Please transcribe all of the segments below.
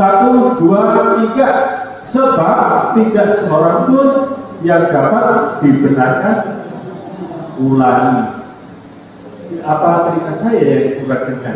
1, 2, 3. Sebab tidak seorang pun yang dapat dibenarkan. Ulangi. Apa telinga saya yang kurang dengar?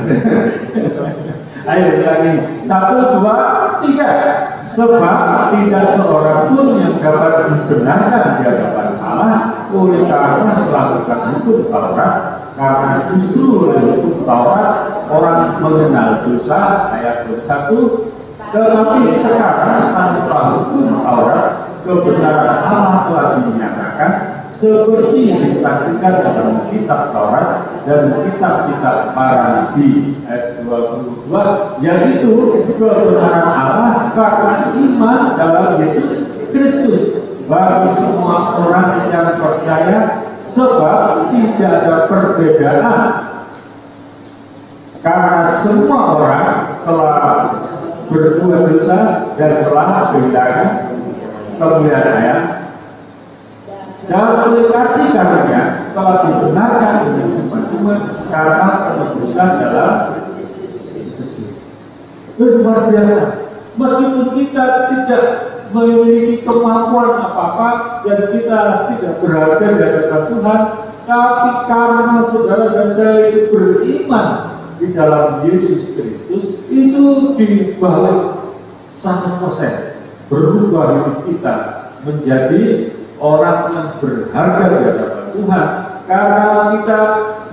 Ayo ulangi. 1, 2, 3. Sebab tidak seorang pun yang dapat dibenarkan di hadapan Allah oleh karena melakukan hukum Taurat, karena justru oleh hukum Taurat orang mengenal dosa. Ayat 21. Tetapi sekarang tanpa hukum Taurat kebenaran Allah telah dinyatakan seperti disaksikan dalam kitab Taurat dan kitab-kitab para nabi. Ayat 22, yaitu kebenaran Allah karena iman dalam Yesus Kristus bagi semua orang yang percaya, sebab tidak ada perbedaan karena semua orang telah berbuat dosa dan telah kehilangan kemuliaan Allah. Dan oleh kasih karunia telah dibenarkan dengan cuma karena penebusan dalam luar biasa. Meskipun kita tidak memiliki kemampuan apa-apa dan kita tidak berharga di hadapan Tuhan, tapi karena saudara dan saya itu beriman di dalam Yesus Kristus, itu dibalik 100% berubah hidup kita menjadi orang yang berharga di hadapan Tuhan karena kita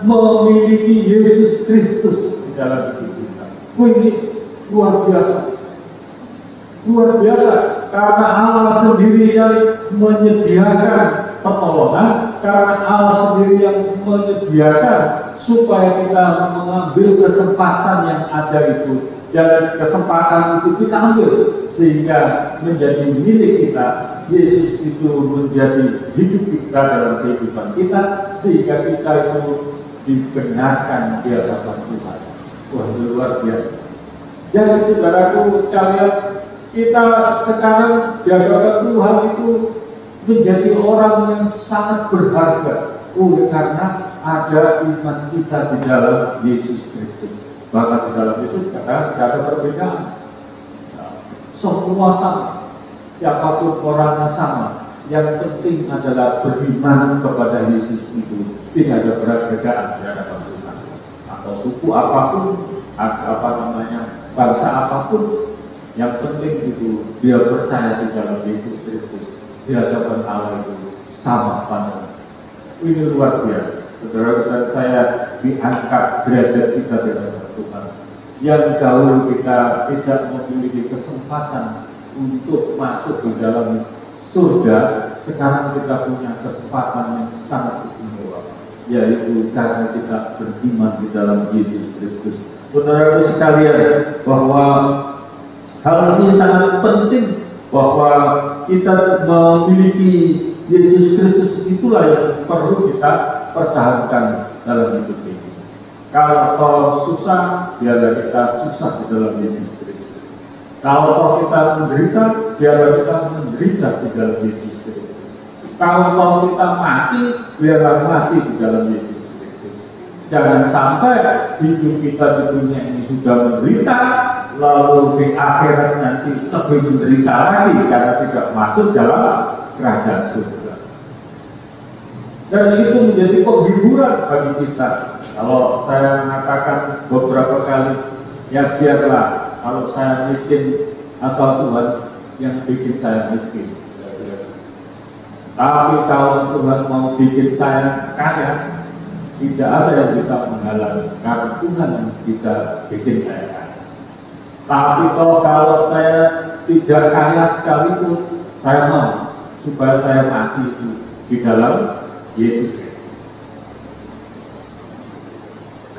memiliki Yesus Kristus di dalam hidup kita. Ini luar biasa. Luar biasa, karena Allah sendiri yang menyediakan pertolongan, karena Allah sendiri yang menyediakan supaya kita mengambil kesempatan yang ada itu, dan kesempatan itu kita ambil sehingga menjadi milik kita. Yesus itu menjadi hidup kita dalam kehidupan kita sehingga kita itu dibenarkan di hadapan Tuhan. Wah, luar biasa. Jadi saudaraku sekalian, kita sekarang di hadapan Tuhan itu menjadi orang yang sangat berharga karena ada iman kita di dalam Yesus Kristus. Bahkan di dalam Yesus tidak ada perbedaan. Semua sama, siapapun orangnya sama. Yang penting adalah beriman kepada Yesus itu. Tidak ada perbedaan di hadapan Tuhan. Atau suku apapun, bangsa apapun. Yang penting itu dia percaya di dalam Yesus Kristus, di hadapan Allah itu sama pandangan. Ini luar biasa. Saudara dan saya diangkat derajat kita di hadapan Tuhan. Yang dahulu kita tidak memiliki kesempatan untuk masuk di dalam surga, sekarang kita punya kesempatan yang sangat istimewa, yaitu karena kita beriman di dalam Yesus Kristus. Saudara sekalian, bahwa hal ini sangat penting, bahwa kita memiliki Yesus Kristus itulah yang perlu kita pertahankan dalam hidup ini. Kalau susah, biarlah kita susah di dalam Yesus Kristus. Kalau kita menderita, biarlah kita menderita di dalam Yesus Kristus. Kalau kita mati, biarlah mati di dalam Yesus Kristus. Jangan sampai hidup kita di dunia ini sudah menderita, lalu di akhirat nanti lebih menderita lagi karena tidak masuk dalam kerajaan surga. Dan itu menjadi penghiburan bagi kita. Kalau saya mengatakan beberapa kali, ya biarlah kalau saya miskin, asal Tuhan yang bikin saya miskin. Tapi kalau Tuhan mau bikin saya kaya, tidak ada yang bisa menghalangi, karena Tuhan yang bisa bikin saya kaya. Tapi kalau saya tidak kaya sekalipun, saya mau supaya saya mati itu di dalam Yesus Kristus.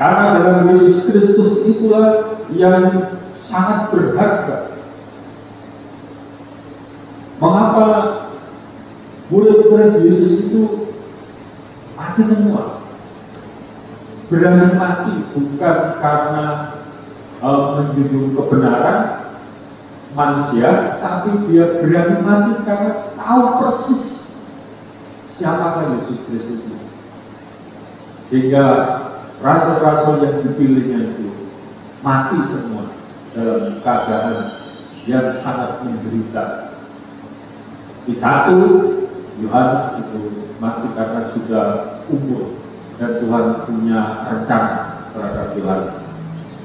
Karena dalam Yesus Kristus itulah yang sangat berharga. Mengapa murid-murid Yesus itu mati semua? Berani mati bukan karena menjunjung kebenaran manusia, tapi dia berani mati karena tahu persis siapakah Yesus Kristus itu. Sehingga rasul-rasul yang dipilihnya itu mati semua dalam keadaan yang sangat menderita. Di satu, Yohanes itu mati karena sudah umur dan Tuhan punya rencana terhadap Yohanes.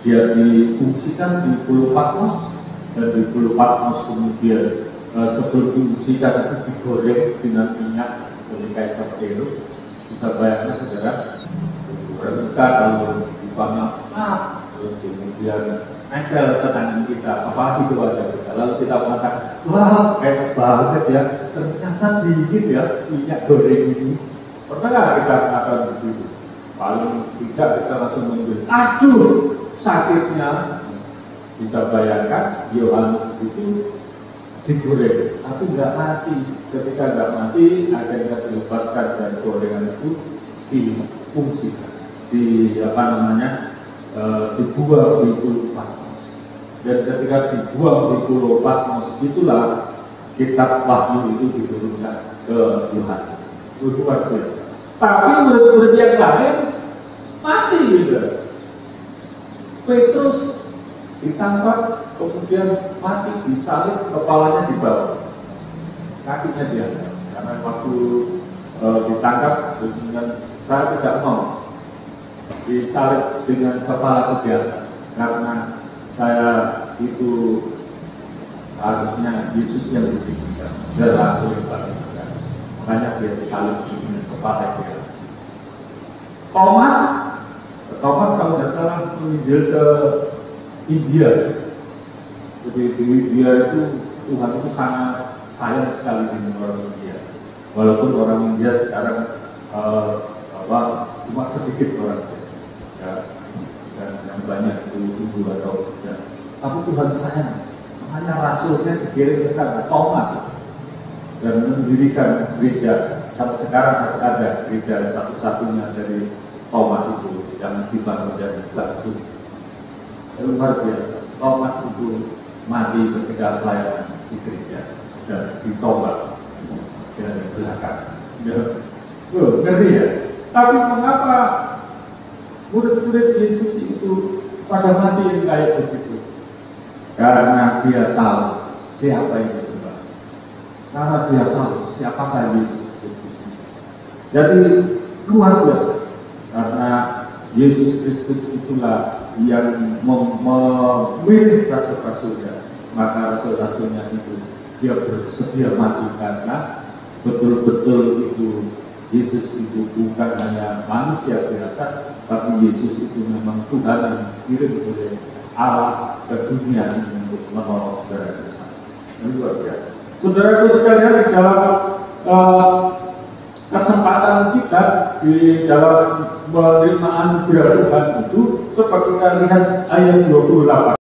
Dia difungsikan di Pulau Patmos, dan di Pulau Patmos kemudian sebelum difungsikan itu digoreng dengan minyak oleh Kaisar Nero. Bisa bayangkan saudara, kita kalau dipanggil terus kemudian nempel ke tangan kita, apalagi itu wajah kita, lalu kita mengatakan, wah enak banget ya, ternyata dingin ya minyak goreng ini. Pernah nggak kita mengatakan begitu? Paling tidak kita langsung menunjuk, aduh sakitnya. Bisa bayangkan Yohanes itu digoreng, tapi nggak mati. Ketika nggak mati, akhirnya dilepaskan dan gorengan itu difungsikan, dibuang di Pulau Patmos. Dan ketika dibuang di Pulau Patmos, itulah kitab Wahyu itu diturunkan ke Yohanes. Luar biasa. Tapi murid-murid yang lain mati juga. Petrus ditangkap, kemudian mati, disalib, kepalanya di bawah, kakinya di atas. Karena waktu ditangkap, dengan saya tidak mau disalib dengan kepala di atas, karena saya itu harusnya Yesus yang ditinggikan, dan aku yang paling rendah. Makanya dia disalib dengan kepala di atas. Thomas kalau tidak salah menginjil ke India. Jadi di India itu Tuhan itu sangat sayang sekali dengan orang India. Walaupun orang India sekarang cuma sedikit orang Kristen, ya, dan yang banyak itu Hindu atau tidak. Tapi Tuhan sayang, makanya rasulnya dikirim ke sana, Thomas, dan mendirikan gereja. Sampai sekarang masih ada gereja satu-satunya dari Thomas itu yang dibangun dari batu. Luar biasa. Thomas itu mati ketika pelayanan di gereja dan ditolak dari belakang. Ngeri ya. Tapi mengapa murid-murid Yesus itu pada mati yang kayak begitu? Karena dia tahu siapa yang disembah. Karena dia tahu siapakah Yesus Kristus. Jadi luar biasa. Karena Yesus Kristus itulah yang memilih rasul-rasulnya, maka rasul-rasulnya itu dia bersedia mati karena betul-betul itu Yesus itu bukan hanya manusia biasa, tapi Yesus itu memang Tuhan yang dikirim oleh Allah ke dunia ini untuk menolong saudara kita. Ini luar biasa. Saudaraku sekalian, di dalam kesempatan kita di dalam penerimaan anugerah Tuhan itu, coba kita lihat ayat 28.